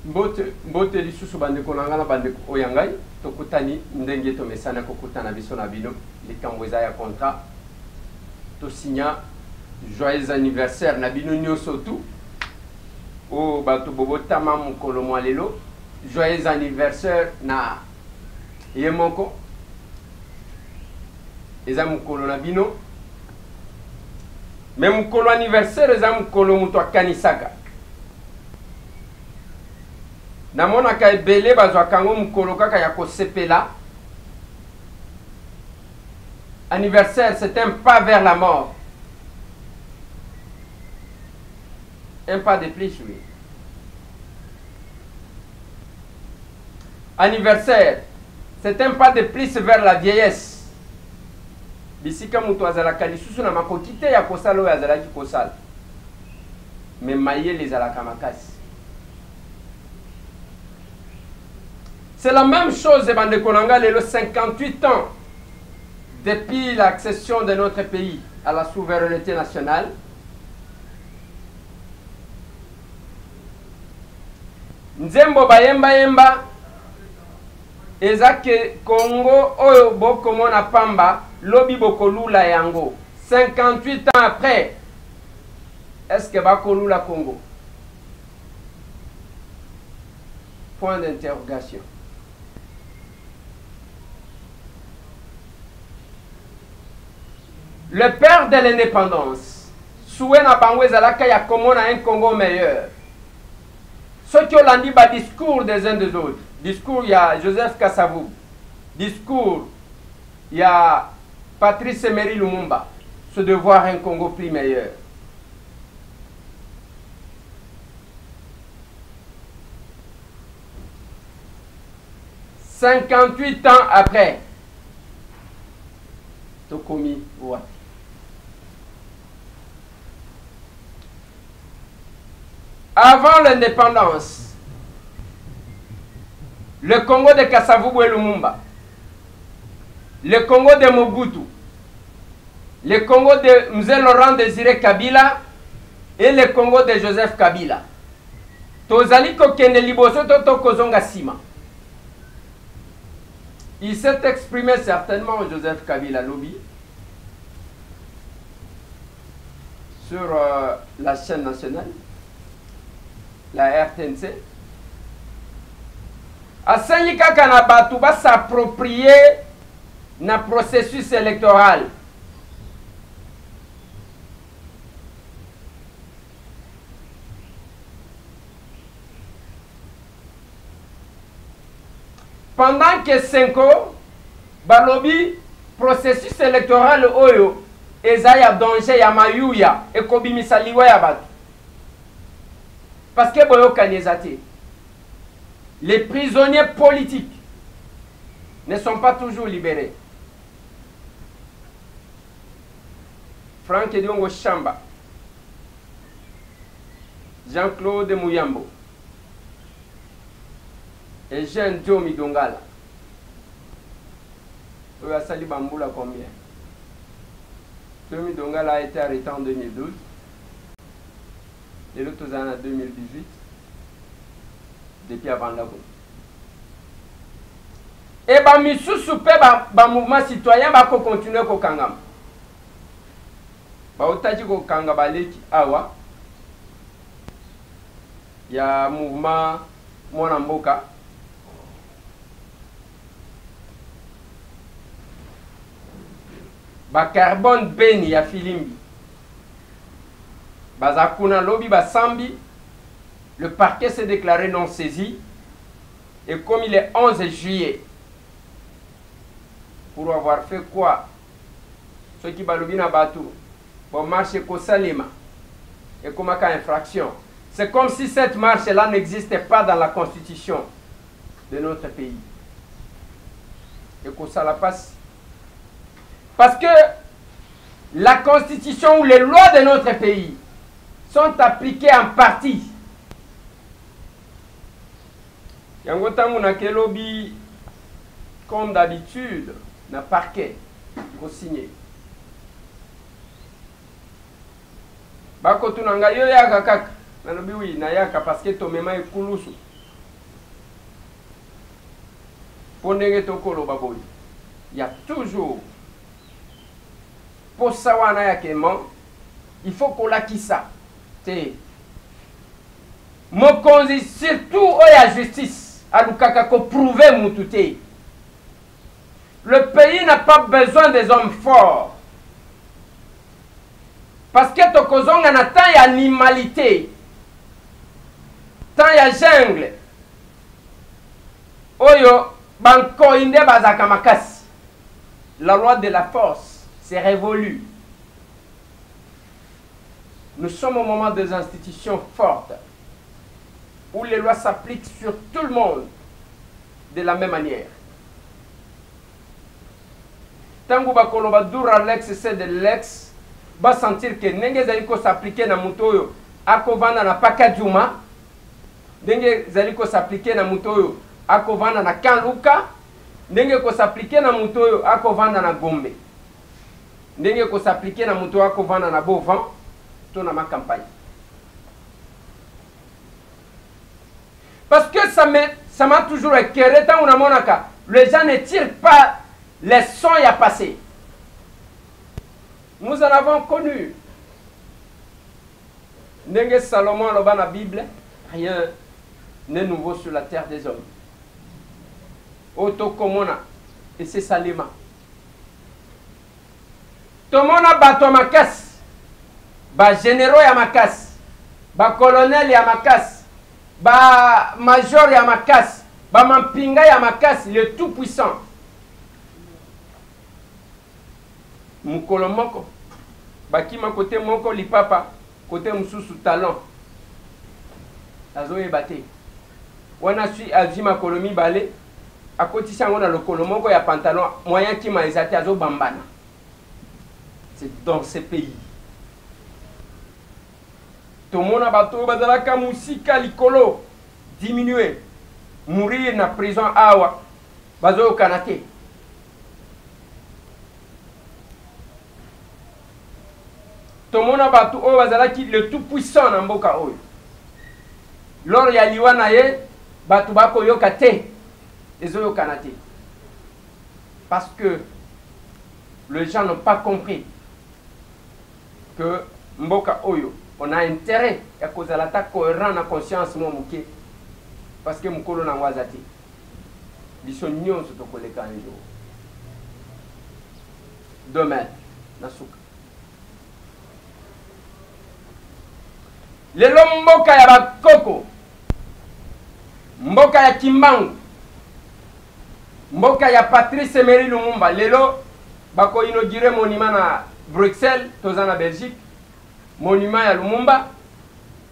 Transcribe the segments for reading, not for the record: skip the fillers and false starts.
mbote lisusu bandeko na ngana bandeko oyangai tokutani ndenge tomesana kokutana biso na bino likambo eza ya contrat to signa joyeux anniversaire na bino nyonso tu o bato bobotama mokolo mwa lelo joyeux anniversaire na ye moko eza mokolo na bino me mokolo anniversaire eza mokolo moto akanisaka namonaka ebele bazwaka yango mokolo kaka ya kosepela. Anniversaire, c'est un pas vers la mort. Un pas de plus, oui. Anniversaire, c'est un pas de plus vers la vieillesse. Bisika mutu azalaka lisusu na makokite ya kosala oyo azalaki kosala. Mais mayele ezalaka makasi. C'est la même chose, bandeko nanga lelo 58 ans depuis l'accession de notre pays à la souveraineté nationale. Nzembo bayemba yemba ezake Congo oyo bokomona pamba lobi bokolula yango 58 ans après. Est-ce que bakolula Congo? Point d'interrogation. Le père de l'indépendance, Souena Bangwezalaka ya komona un Congo meilleur. Ce qui ont dit le discours des uns des autres. Discours, il y a Joseph Kasavubu. Discours, il y a Patrice Emery Lumumba. Ce de voir un Congo plus meilleur. « 58 ans après, Tokomi Ouati. Avant l'indépendance, le Congo de Kasavubu et Lumumba, le Congo de Mobutu, le Congo de Mzee Laurent Désiré Kabila et le Congo de Joseph Kabila. Tozali kokende liboso to kozonga sima. Il s'est exprimé certainement, Joseph Kabila Lobby, sur la chaîne nationale, la RTNC. Asanyi kaka na batu ba s'approprier na processus électoral. Pendant que 5 ans, balobi processus électoral oyo ezaya danger ya mayuya ekobimisa liwa ya batu. Parce que boyo kanezate. Les prisonniers politiques ne sont pas toujours libérés. Franck Ediongo Chamba, Jean-Claude Muyambo et Jean Diomi Dongala. Sali Bamboula combien? Diomi Dongala a été arrêté en 2012. Et l'autre en 2018. Depuis avant la guerre. Et bah misusu pe ba mouvement citoyen ba ko continuer ko kangam. Ba utaji ko kanga baleki awa. Ya mouvement mwana mboka. Ba carbone beni ya filimbi. Bazakuna lobi ba sambi. Le parquet s'est déclaré non saisi. Et comme il est 11 juillet, pour avoir fait quoi? Ceux qui balobi na bateau, pour marcher ko salima. Et comme infraction. C'est comme si cette marche-là n'existait pas dans la constitution de notre pays. Et que ça la passe. Parce que la constitution ou les lois de notre pays sont appliquées en partie. Yango tangu na kelobi, comme d'habitude, na parquet, ko signer. Bako tunanga yo yaka kaka, nalobi oui na yaka parce que to mema ekulusu. Il y a toujours pour savoir il faut qu'on la qui ça. Mokonzi surtout la justice à l'ukaka ko prouver mutute. Le pays n'a pas besoin des hommes forts. Parce que tokozonga na tant y animalité, tant y jungle. Oyo banko inde bazaka makasi. La loi de la force s'est révolue. Nous sommes au moment des institutions fortes où les lois s'appliquent sur tout le monde de la même manière. Tango bakoloba dura l'ex c'est de l'ex, va sentir que nenge zaliko s'appliquer na mutoyo akovana na pakadjuma, nenge zaliko s'appliquer na mutoyo akovana na kanluka, nenge ko s'appliquer na mutoyo akovana na gombe, nenge ko s'appliquer na mutoyo akovana na bovan to na ma campagne. Parce que ça m'a toujours éclairé tant on a monaka. Les gens ne tirent pas les sons à passer. Nous en avons connu. Nenge Salomon dans la Bible, rien n'est nouveau sur la terre des hommes. Otokomona et c'est Salima. Tomona bato makas, ba généraux ya makas, ba colonel ya makas. Ba major ya makas, ba mampinga ya makas, le tout puissant. Mukolo moko, ba kima côté moko li papa, côté mususu talent. Azo ebate. Wana suis azima kolomi balé, a côté sango na lokolo moko ya pantalon, moyen kima ezate azo bambana. C'est dans ce pays. Tomona bato bazalaka musika likolo diminuer, mourir na prison awa bazo kanate. Tomona bato o bazalaki le tout puissant na mboka oyo. Lors ya liwana ye bato bako yoka te ezo kanate. Parce que les gens n'ont pas compris que mboka oyo on a intérêt à cause de l'attaque cohérent na conscience mo muke parce que mukolo na wazati biso nyonso to koleka un jour demain na suka lelo mboka ya bakoko mboka ya Kimbangu mboka ya Patrice Emery Lumumba lelo bako inauguré monument na Bruxelles tozana Belgique. Monument à Lumumba,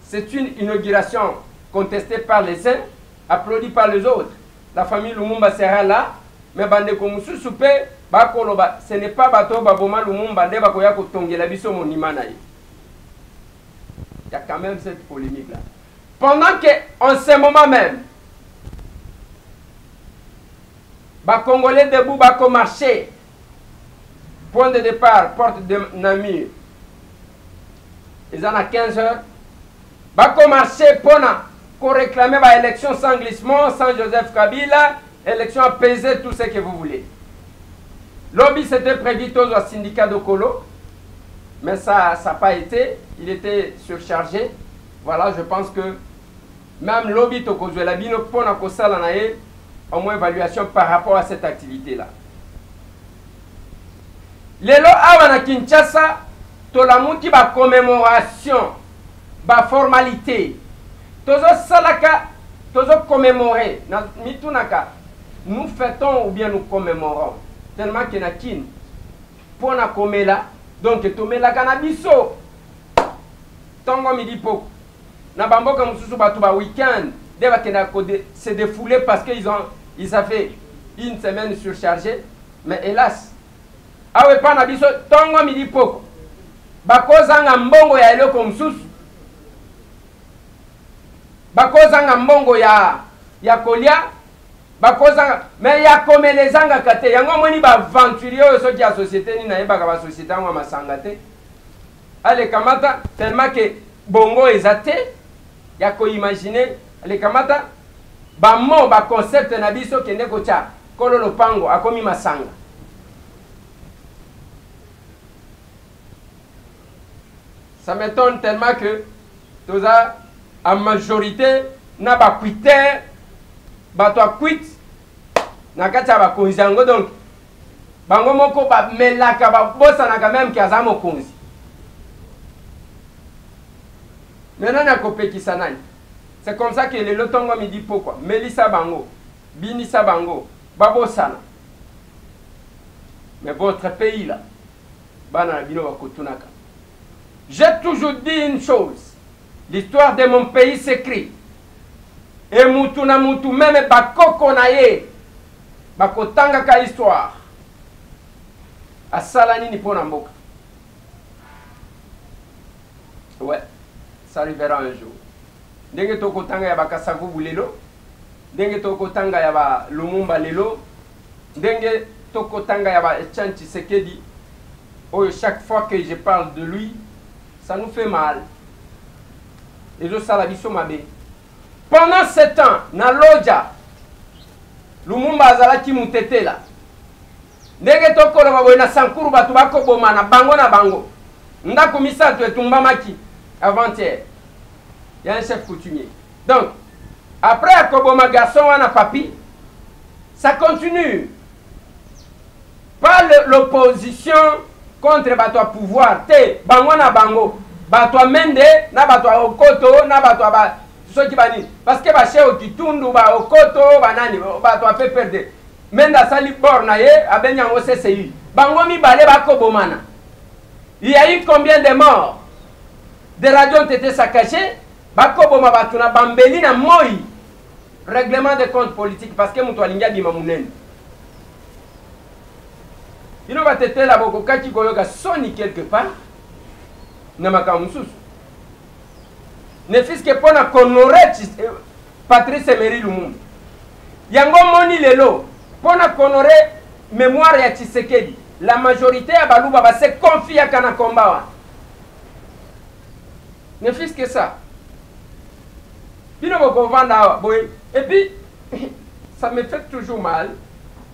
c'est une inauguration contestée par les uns, applaudie par les autres. La famille Lumumba sera là, mais bande komusu soupe, bakoloba, ce n'est pas bato baboma Lumumba, de bakoya kotongela biso monument na ye. Il y a quand même cette polémique là. Pendant que, en ce moment même, les Congolais debout, bako marché, point de départ, porte de Namur. Ils en ont 15 heures. Bako marché pour réclamer l'élection sans glissement, sans Joseph Kabila, élection apaisée, tout ce que vous voulez. Lobby s'était prévu tous au syndicat de Kolo, mais ça n'a pas été. Il était surchargé. Voilà, je pense que même Lobby Tokozwe Labino pour au moins évaluation par rapport à cette activité-là. Lelo awana Kinshasa, tolamuki ba commémoration, ba formalité. Tozo salaka, tozo commémorer. Nous fêtons ou bien nous commémorons. Tellement qu'il y a kin. Pour na komela, donc tomela kanabiso. Tongo midi po. Na bamboka mususu batu ba week-end, deva kena se défouler parce qu'ils avaient une semaine surchargée, mais hélas, awe pa na biso tongo midi po. Bakozanga mbongo ya eloko mususu. Bakozanga mbongo ya kolia. Bakozanga mais ya komelezanga kate yango moni ba aventurier so ki a société ni na yebaka ba société ngwa masanga te. Ale kamata tellement que bongo ezate ya ko imaginer ale kamata ba mo ba concept na biso kende ko cha kolo lopango akomi masanga. Ça m'étonne tellement que toza en majorité na ba kwiter bato akwit na kati ya bakonzi yango, donc bango moko ba melaka ba bosana quand même ki aza mokonzi. Maintenant na kopekisa nani? C'est comme ça que le lotongo me dit pourquoi. Melissa bango, binisa bango, babosana. Mais votre pays là, bana bino bakotunaka. J'ai toujours dit une chose. L'histoire de mon pays s'écrit. Et mutu na mutu même bakoko na ye. Bakotanga ka histoire. Asalani ni pona mboka. Ouais, ça arrivera un jour. Ndenge tokotanga ya bakasavubu lelo. Ndenge tokotanga ya ba Lumumba lelo. Ndenge tokotanga ya ba Etienne Tshisekedi. Oh, chaque fois que je parle de lui, ça nous fait mal. Et je salabiso mabe. Pendant 7 ans, na Lodja, Lumumba azalaki mutete la. Ndenge tokolo baboye na sankuru batu bako bomana bango na bango. Ndako misato etumbamaki avant-hier. Il y a un chef coutumier. Donc, après Koboma garçon wana papi, ça continue. Pas l'opposition contre bato à pouvoir. Te bango na bango. Bato a mende na bato a okoto na bato a ba so ki bani. Parce que ba cheo kitundu ba okoto banani bato a fait perdre. Menda sali bor na ye abenya ngo CCI. Bango mi balé ba kobomana. Il y a eu combien de morts? Des radios ont été saccagées. Bakoboma batuna bambeli na moi. Règlement de compte politique parce que mutu alingia bima munene. Il va te la boko kaki goyoga soni quelque part. Namaka mususu. Ne fils que pona honorer Patrice Emery Lumumba. Yango moni lelo pona honorer mémoire ya Tshisekedi. La majorité à Balouba va se confier à Kana Kombawa. Ne fils que ça. Et puis, ça me fait toujours mal.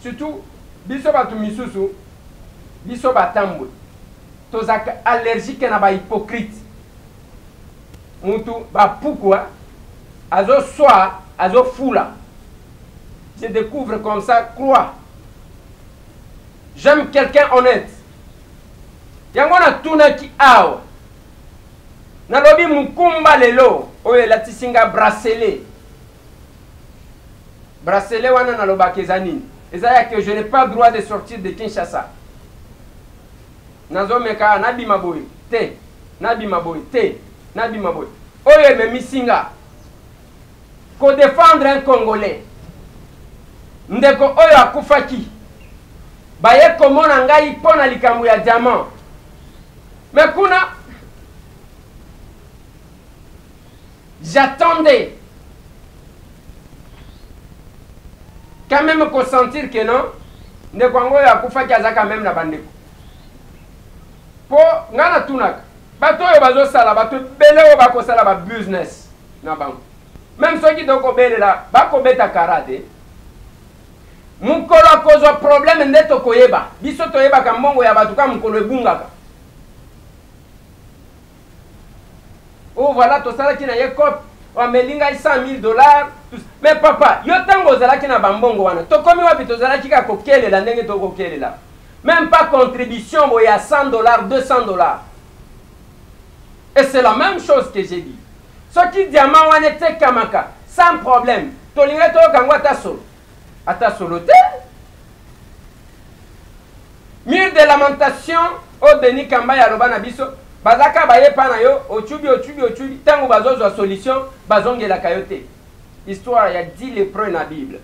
Surtout, biso batu misusu, biso batambu. Tozaka allergique na ba hypocrite. Muntu ba pourquoi azo soa, azo fula. Je découvre comme ça, crois. J'aime quelqu'un honnête. Yangona tuna ki awa. Nalobi mukumba lelo. Oye la tisinga bracelet. Bracelet wana naloba kezanini. Ezaya que je n'ai pas le droit de sortir de Kinshasa. Nazo meka nabi maboy. Te. Nabi maboy. Te. Nabi maboy. Oye me misinga. Ko défendre un Congolais. Ndeko oyo akufaki. Baye komona ngai pona likambo ya diamant. Mais kuna j'attendais quand même consentir que non, ndeko ngo ya kufaki aza quand même na bandeko. Po ngana tunaka. Bato yo bazo sala bato bele o bako sala ba business na bango. Même ceux qui doko bele la bako beta karate. Mukolo kozo problème ndeto koyeba. Biso toyeba ka mbongo ya batu ka mukolo ebungaka. Oh voilà, to sala kina ye cop, wa melinga $100,000. Mais papa, yo tango zala kina bambongo wana. To komi wapi to zala kika kokele la ndenge to kokele la. Même pas contribution bo ya $100, $200. Et c'est la même chose que j'ai dit. Ce qui diamant wana te kamaka, sans problème. To linga to kangwa ta solo. Ata solo te. Mur de lamentation au Denis Kambaya Robana Biso. Bazaka baye pana yo, ochubi, tango bazozo a solution, bazonge la kayote. Histoire, il y a 10 lépreux dans la Bible.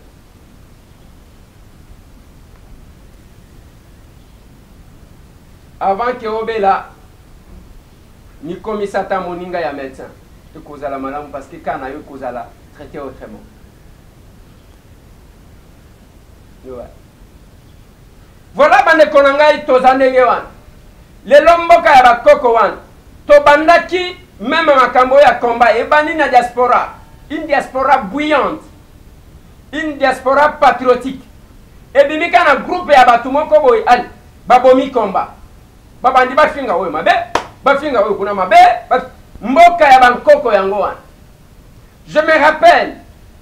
Avant que Obela, ni komisata moninga ya médecin, te causa la maladie parce que quand yo causa la traité autrement. Ouais. Voilà bande konangai tozandenge wana. Le lomboka ya bakoko wana. To bandaki même makambo ya combat ebani na diaspora. Une diaspora bouillante. Une diaspora patriotique. ebimika na groupe ya bato moko boye ali babomi komba babandi bafinga oyo mabe bafinga oyo kuna mabe mboka ya bankoko yango wana. Je me rappelle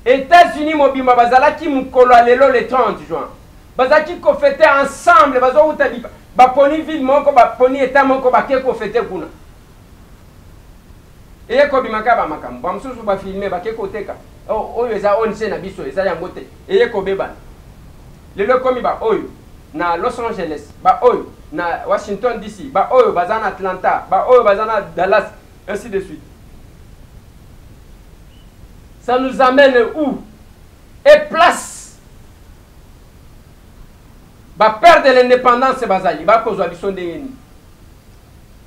États-Unis mobimba bazalaki mukolo lelo le 30 juin bazalaki ko fêter ensemble bazo utabi baponi ville moko baponi état moko bake ko fêter kuna eye ko bimaka ba makambo bamususu ba filmer bake ko teka oyo eza onse na biso eza yango te eye ko beba lelo komi ba oyo na Los Angeles ba oyo na Washington DC ba oyo bazana Atlanta ba oyo bazana Dallas ainsi de suite. Ça nous amène où? Et place ba perdre l'indépendance bazali ba kozwa biso ndengeni.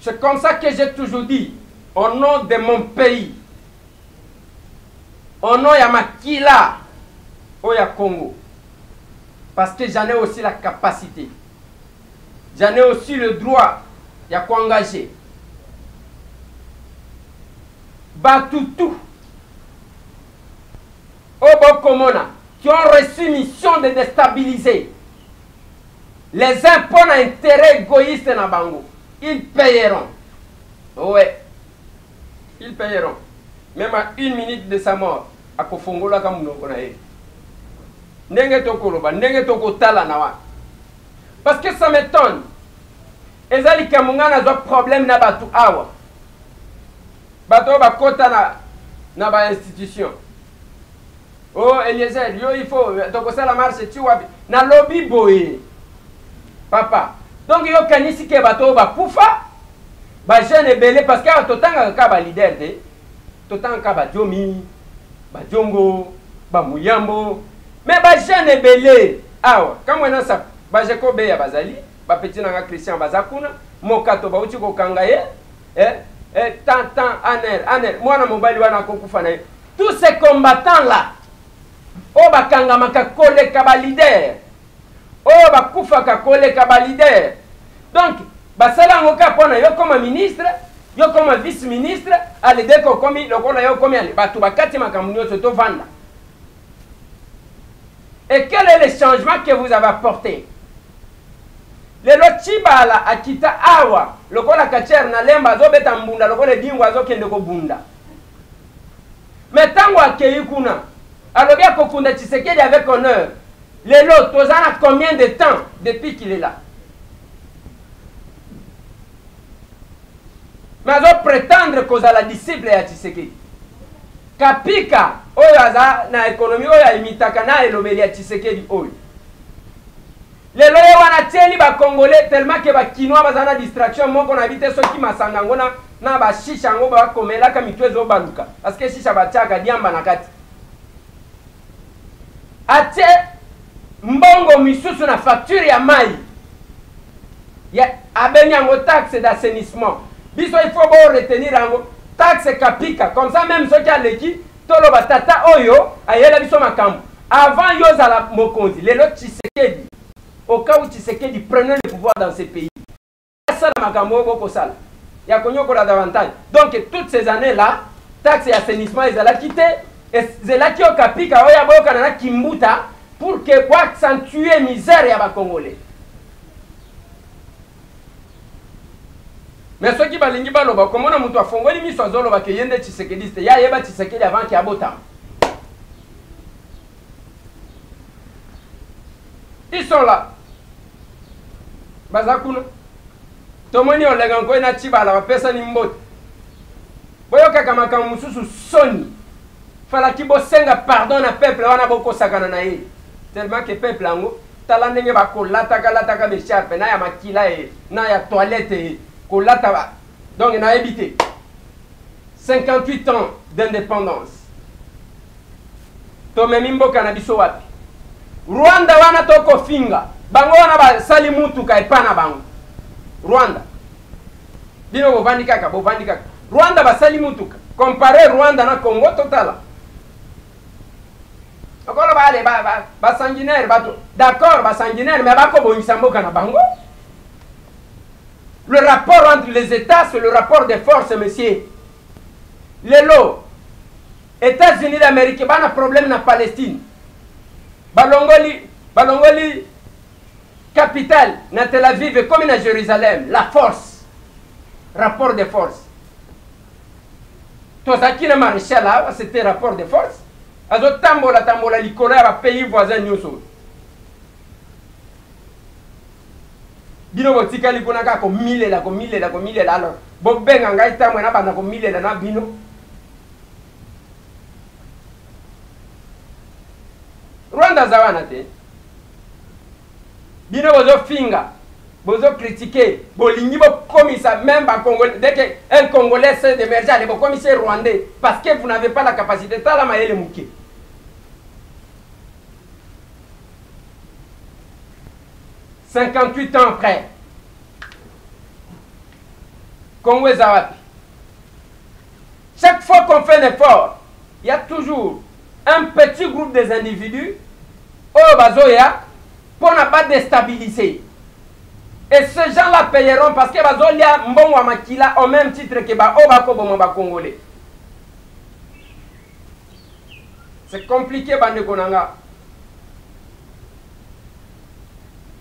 C'est comme ça que j'ai toujours dit au nom de mon pays, au nom ya makila au ya Congo, parce que j'en ai aussi la capacité, j'en ai aussi le droit ya s'engager. Batutu Obokomona qui ont reçu mission de déstabiliser les impôts d'intérêt égoïstes na bango, ils payeront. Ouais, ils payeront. Même à 1 minute de sa mort, à Kofongola Kamunoko na ye. Ndenge tokoloba, ndenge tokotala na wa. Parce que ça m'étonne. Ezali Kamunga na zo problème na batu awa. Bato ba kota na ba institution. Oh Eliezer, yo il faut tokosala marche tu wapi. Na lobby boye. Papa. Donc yo kanisi ke bato ba kufa. Ba jeune belé parce que totanga ka ba leader de. Totanga ka ba Jomi, ba Jongo, ba Muyambo. Mais ba jeune belé. Awa, kamwe na sa ba Jacob ya bazali, ba petit na Christian bazakuna, mokato ba uti ko kangaye. Tant, aner, moi mobali wana kokufa na. Tous ces combattants là, o bakanga makakole kaba leader. O bakufa kakole kaba leader. Donc, basala ngoka pona yo comme ministre, yo comme vice-ministre, ale deko komi lokola yo komi ale batu bakati makamunyo soto vanda. Et quel est le changement que vous avez apporté? Le Chibala akita awa lokola kacher na lemba zo beta mbunda lokola dingwa zo kende ko bunda. Mais tango akei kuna alobia kokunda Tshisekedi avec honneur. Le lot tozana combien de temps depuis qu'il est là? Mais azo prétendre koza la disciple ya Tshisekedi. Kapika oyo aza na économie oyo imitaka na elobeli ya Tshisekedi oyo. Les loyers wana tieni ba congolais tellement que ba kinois bazana distraction moko na bité soki masanga ngona na ba shisha ngo ba komela ka mitwezo baluka parce que shisha ba chaka diamba na kati atie mbongo misusu na facture ya mai ya abenya ngo taxe d'assainissement biso il faut bon retenir ngo taxe kapika comme ça même soki aleki tolo batata oyo ayela biso makambo avant yoza la mokonzi lelo Tshisekedi. Au cas où Tshisekedi prenait le pouvoir dans ce pays. Ça, il y a davantage. Donc, toutes ces années-là, taxes et assainissement, ils allaient quitter. Et c'est là qu'ils ont capé pour que quoi accentuer la misère des Congolais. Mais ceux qui balingi baloba, comment on a fait un mis sur zolo ba kiyende Tshisekedi, il y a yeba Tshisekedi avant qu'il y a botam. Ils sont là. Bazakuna. Tomoni olega ngoi na Chibala ba pesa ni mbote. Boyoka kama kama mususu soni. Fala ki bosenga pardon na peuple wana boko sakana na ye. Tellement que peuple ango tala ndenge ba kolata ka be sharpe na ya makila e na ya toilette kolata ba. Donc na évité 58 ans d'indépendance. Tomemi mboka na biso wapi? Rwanda wana toko finga. Bango wana ba sali mutu ka epana bango. Rwanda. Bino bovandi kaka. Rwanda ba sali mutu ka. Comparer Rwanda na Congo totala. Akolo ba ale ba sanguinaire bato. D'accord, ba sanguinaire mais ba ko bongisa mboka na bango. Le rapport entre les États, c'est le rapport de force, monsieur. Lelo États-Unis d'Amérique, ba na problème na Palestine. Balongoli capitale, na Tel Aviv comme na Jérusalem, la force, rapport de force. Tozaki na maréchal là, c'était rapport de force. Azo tambola likolo ya pays voisins nyonso. Bino botikali kuna ka ko milela alors bo benga ngai tamwe na bana ko milela na bino. Rwanda zawana te. Bino bozo finga, bozo critiquer, bolingi bo komisa même ba Congolais, dès que un Congolais essaie d'émerger, allez bo komisa rwandais parce que vous n'avez pas la capacité tala mayele muke. 58 ans après, Congo est Zawapi. Chaque fois qu'on fait un effort, il y a toujours un petit groupe des individus au Bazoya pour ne pas déstabiliser. Et ces gens-là payeront parce que Bazoya Mbongo Makila au même titre que Obako Bomba Congolais. C'est compliqué, Bande Konanga.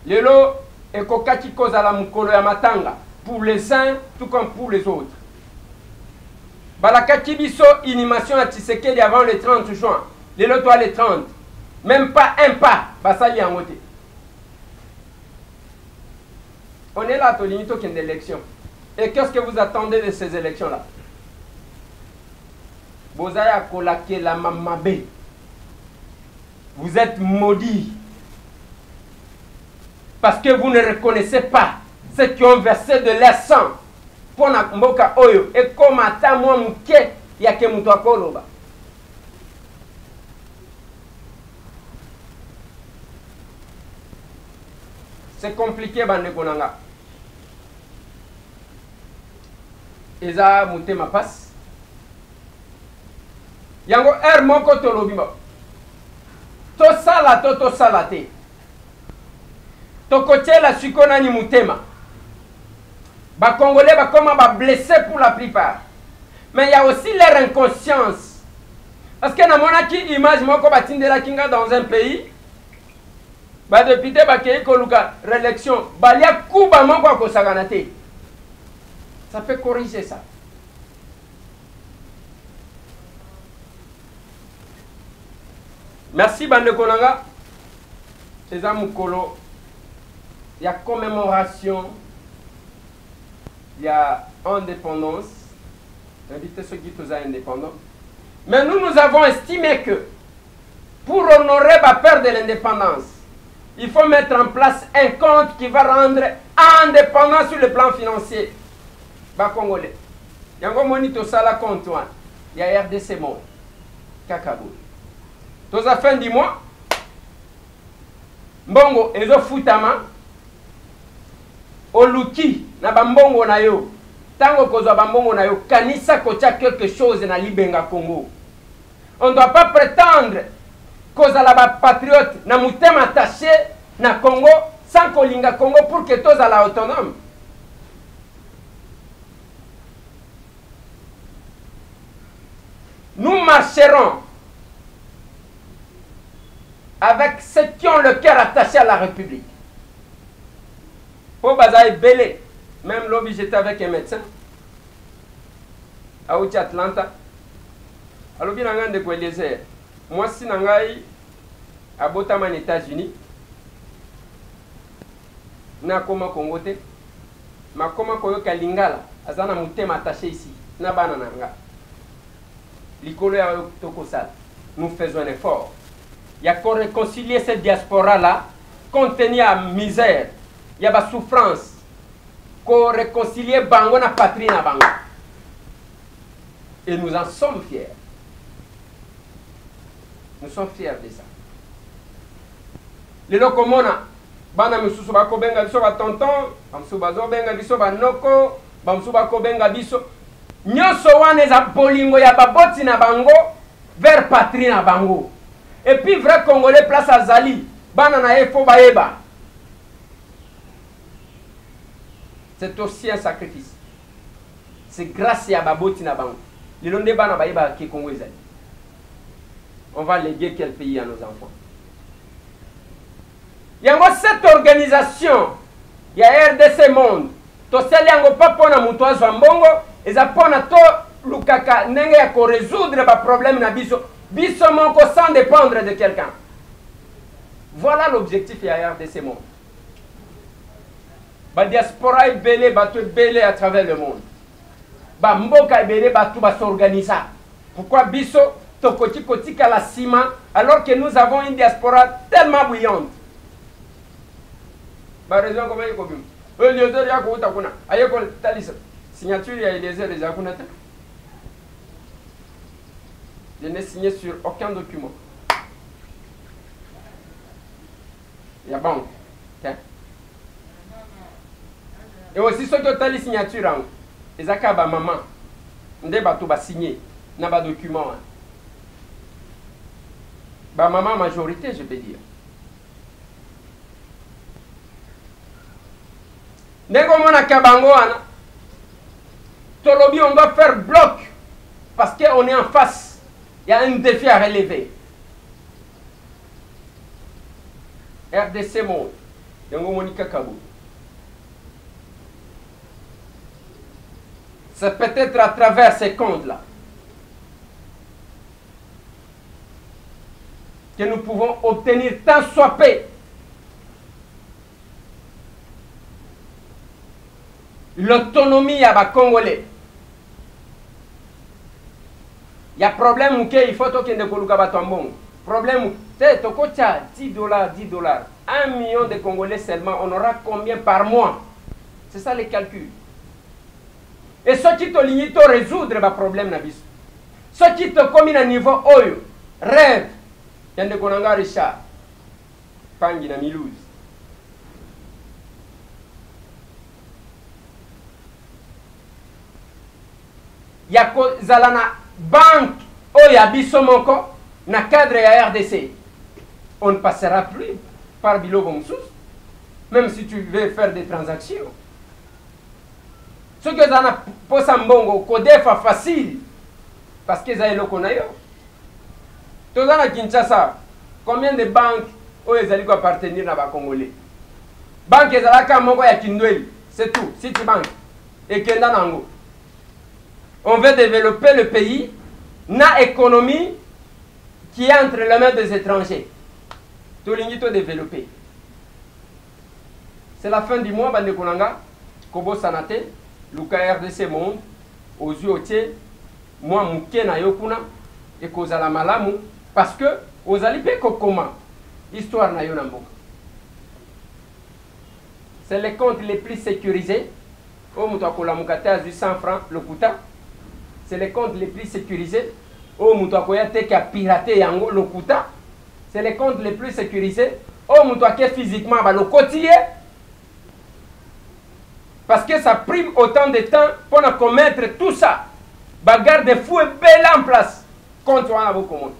Lelo ekokaki kozala mukolo ya matanga pour les uns tout comme pour les autres. Balakaki biso inhumation à Tshisekedi avant le 30 juin. Lelo toi le 30. Même pas un pas. Basali en côté. On est là à Tolinito qui est une élection. Et qu'est-ce que vous attendez de ces élections-là? Bozaya kolake la mamabe. Vous êtes maudits. Parce que vous ne reconnaissez pas ceux qui ont versé de leur sang pour Mboka Oyo. Et comme à moi mouké, il y a que moutoua koloba. C'est compliqué, Bande Konanga. Eza mouté ma passe. Yango moko tolobima. To salate. Tokotiela sukona ni mutema. Ba Congolais ba comment ba blessé pour la plupart. Mais il y a aussi leur inconscience. Parce que na monaki image moko batindela kinga dans un pays. Ba député ba kei koluka réélection, ba lia kuba moko ko saganate. Ça fait corriger ça. Merci Bande Konanga. C'est ça mukolo. Il y a commémoration, il y a indépendance. Invitez ceux qui sont indépendants. Mais nous avons estimé que pour honorer la peur de l'indépendance, il faut mettre en place un compte qui va rendre indépendant sur le plan financier. Bas Congolais. Il y a un monito sala compte. Il y a RDC Monde. Kakabou. Tous à fin du mois, Mbongo ezo futama. Oluki na bambongo na yo. Tango kozwa bambongo na yo, kanisa kocha quelque chose na Libenga Congo. On ne doit pas prétendre kozala ba patriote na mutema attaché na Congo sans kolinga Congo pour que tozala autonome. Nous marcherons avec ceux qui ont le cœur attaché à la République. Pour Bazaï Belé, même lobby j'étais avec un médecin à Outi Atlanta. À l'objet d'un de Guélézer, moi si nangai à Botaman États-Unis, na koma Congote, ma koma koyo kalingala, azana mutema attaché ici, na banananga. L'icolo ya tokosal, nous faisons un effort. Il y a qu'on réconcilier cette diaspora-là, compte tenu à misère. Il y a la souffrance. Qu'on réconcilie Bango na patrie na Bango. Et nous en sommes fiers. Nous sommes fiers de ça. Les locomona, bana misusu bako benga biso ba tonton, bamsu bazo benga biso ba noko, bamsu bako benga biso. Nyoso wane za bolingo ya baboti na Bango vers patrie na Bango. Et puis vrai Congolais place à Zali, bana na efo baeba. C'est aussi un sacrifice. C'est grâce à Baboti Nabango. On va léguer quel pays à nos enfants? Yango cette organisation, il y a RDC Monde. To seli yango pa pona muto azwa mbongo, eza pona to lukaka ndenge ya ko résoudre ba problème na biso. Biso moko sans dépendre de quelqu'un. Voilà l'objectif ya RDC Monde. Ba diaspora ebele bato ebele à travers le monde. Ba mboka ebele bato ba s'organisa. Pourquoi biso tokoti kotika la ciment alors que nous avons une diaspora tellement bouillante. Ba raison comment il kobim. Eliezer ya ko utakuna. Ayeko talisa. Signature ya Eliezer les akuna ta. Je n'ai signé sur aucun document. Il y a banque. Okay? Et aussi ceux qui ont les signatures, les akaba maman, nde bato ba signé na ba document. Ba maman majorité, je peux dire. Ndeko mona kabango ana. Tolobi on doit faire bloc parce qu'on est en face. Il y a un défi à relever. RDC Monde. Yango Monika Kabou. C'est peut-être à travers ces comptes-là que nous pouvons obtenir tant soit peu l'autonomie à bas Congolais. Il y a problème il faut que nous nous problème, c'est $10, $10. 1 million de Congolais seulement, on aura combien par mois? C'est ça les calculs. Et ce qui te limite à résoudre le problème, ce qui te commune à niveau oyo, rêve, il y a des Konanga Richard, Pangi na Milouz. Il y a Zalana banque oyo abiso moko na cadre ya RDC. On ne passera plus par Bilogo Moussous, même si tu veux faire des transactions. Ce que ça n'a pas sambongo, kodefa facile, parce que ça est le konayo. Tout ça na Kinshasa, combien de banques où ils allaient appartenir à Congolais? Banque ezalaka moko ya Kindweli, c'est tout, Citibank et Kenda Nango. On veut développer le pays, na économie qui est entre les mains des étrangers. Tout l'ingito développer. C'est la fin du mois, Bande Konanga, Kobo Sanate, Luka RDC Monde, aux yeux, moi Mouké na Yokuna, et Kozala Malamu, parce que aux alipé Kokoma, histoire na Yonamboka. C'est les comptes les plus sécurisés. Au Moutakola Moukate à 800 francs le Kouta. C'est les comptes les plus sécurisés. Au Moutakoya Teka piraté Yango le Kouta. C'est les comptes les plus sécurisés. Au Moutouake physiquement le quotidien. Parce que ça prime autant de temps pour commettre tout ça. Bagarre de fou et belle en place. Contre un avocat commun.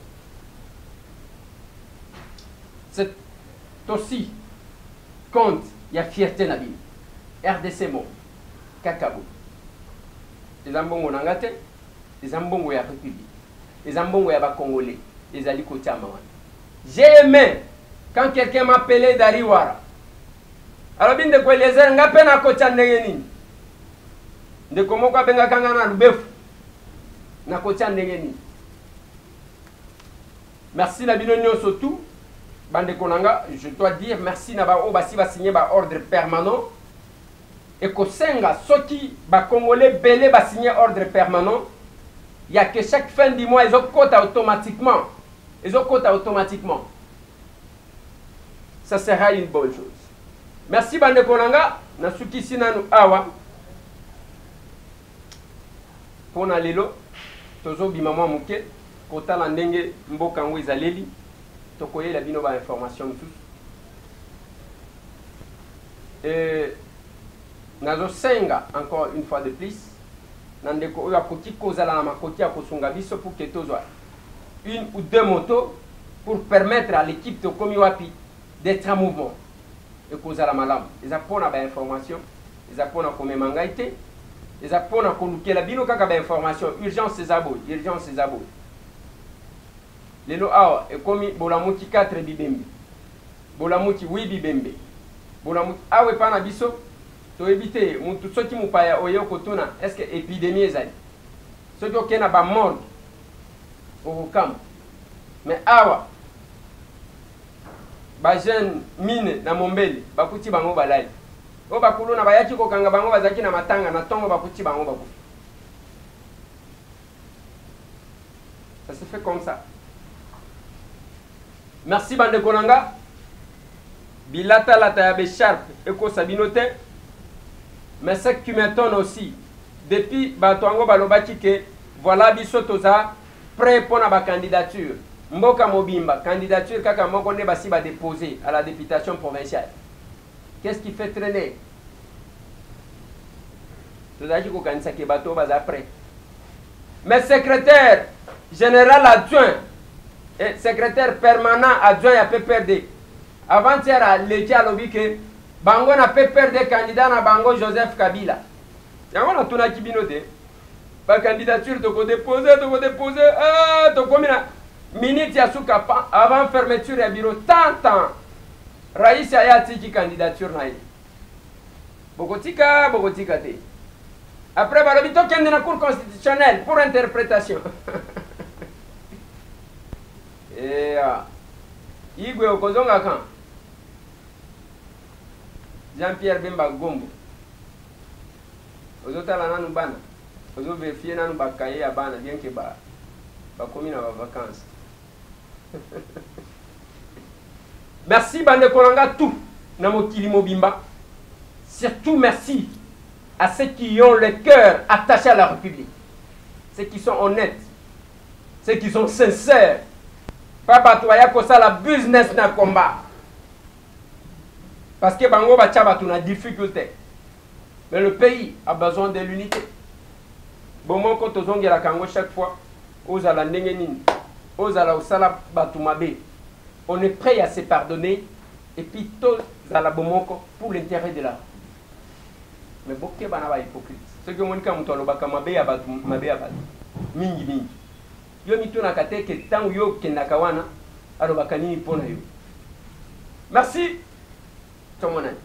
C'est aussi compte. Il y a fierté na vie. RDC Monde. Kakabo. Les ambongo nangate. Les ambongo ya République. Les ambongo ya Congolais. Les alikoti amawan. J'ai aimé quand quelqu'un m'appelait Dariwara. Alors bien de quoi les gens nga pena kocha ndenge nini. De comment quoi benga kanga na lubefu. Na kocha ndenge nini. Merci la binonio surtout. Bande Konanga, je dois dire merci na ba obasi va signer ba ordre permanent. Et que senga soki ba congolais belé ba signer ordre permanent. Il y a que chaque fin du mois ils ont cote automatiquement. Ils ont cote automatiquement. Ça sera une bonne chose. Merci Bande Konanga, na suki sinanu awa. Pona lelo tozo bimama muke kota la ndenge mboka ngo ezaleli. Tokoye la bino ba information tous. Et nazo senga encore une fois de plus nandeko oyo akoti kozala na makoti ya kosunga biso pour que tozwa une ou deux motos pour permettre à l'équipe de komi wapi d'être en mouvement et kozala malam. Eza pona ba information, eza pona komema ngai te, eza pona kolukela bino kaka ba information, urgence ezabo, urgence ezabo. Lelo awa ekomi bolamuki 4 bibembi. bolamuki wi bibembe bolamuki awe pana biso to éviter mutu soki mupaya oyo kotuna est-ce que épidémie ezali soki okena ba monde okokama mais awa ba jeune mine na mombele bakuti bango balali o bakulu na bayaki kokanga bango bazaki na matanga na tongo bakuti bango bakufi. Ça se fait comme ça. Merci bande kolanga. Bilata la tayabe sharp eko sabinote. Mais ce qui m'étonne aussi, depuis Batoango balobaki que voilà biso toza prêt pour la candidature. Mboka Mobimba, candidature kaka moko ne basi ba déposer à la députation provinciale. Qu'est-ce qui fait traîner? Tozaki ko kanisa ke bato baza prêt. Mais secrétaire général adjoint et secrétaire permanent adjoint à PPRD. Avant-hier à l'état lobby que bango na PPRD candidat na bango Joseph Kabila. Yango na tuna kibinote. Ba candidature to ko déposer to komina minute ya suka avant fermeture ya bureau tant Raïs Ayati qui candidature na ye. Bokotika te. Après balobito kende na cour constitutionnelle pour interprétation. Et Igwe okozonga kan Jean-Pierre Bemba Gombo ozotala nanu bana ozo vérifier nanu bakaye ya bana bien que ba komi na vacances. Merci bande kolanga tout na mokili mobimba. Surtout merci à ceux qui ont le cœur attaché à la République, ceux qui sont honnêtes, ceux qui sont sincères. Pas batoya ko ça la business na combat. Parce que bango ba tchaba tuna difficulté. Mais le pays a besoin de l'unité. Bon mon ko tozongi la kango chaque fois aux ala ndenge nini, aux ala osala batumabe. On est prêt à se pardonner et puis tous à la bomoko pour l'intérêt de la. Mais beaucoup bana ba hypocrite. Ce que mon ka muto lobaka mabe ya batu mingi. Yo mituna kate ke tangu yo kenakawana alobaka nini pona yo. Merci. Tomonani.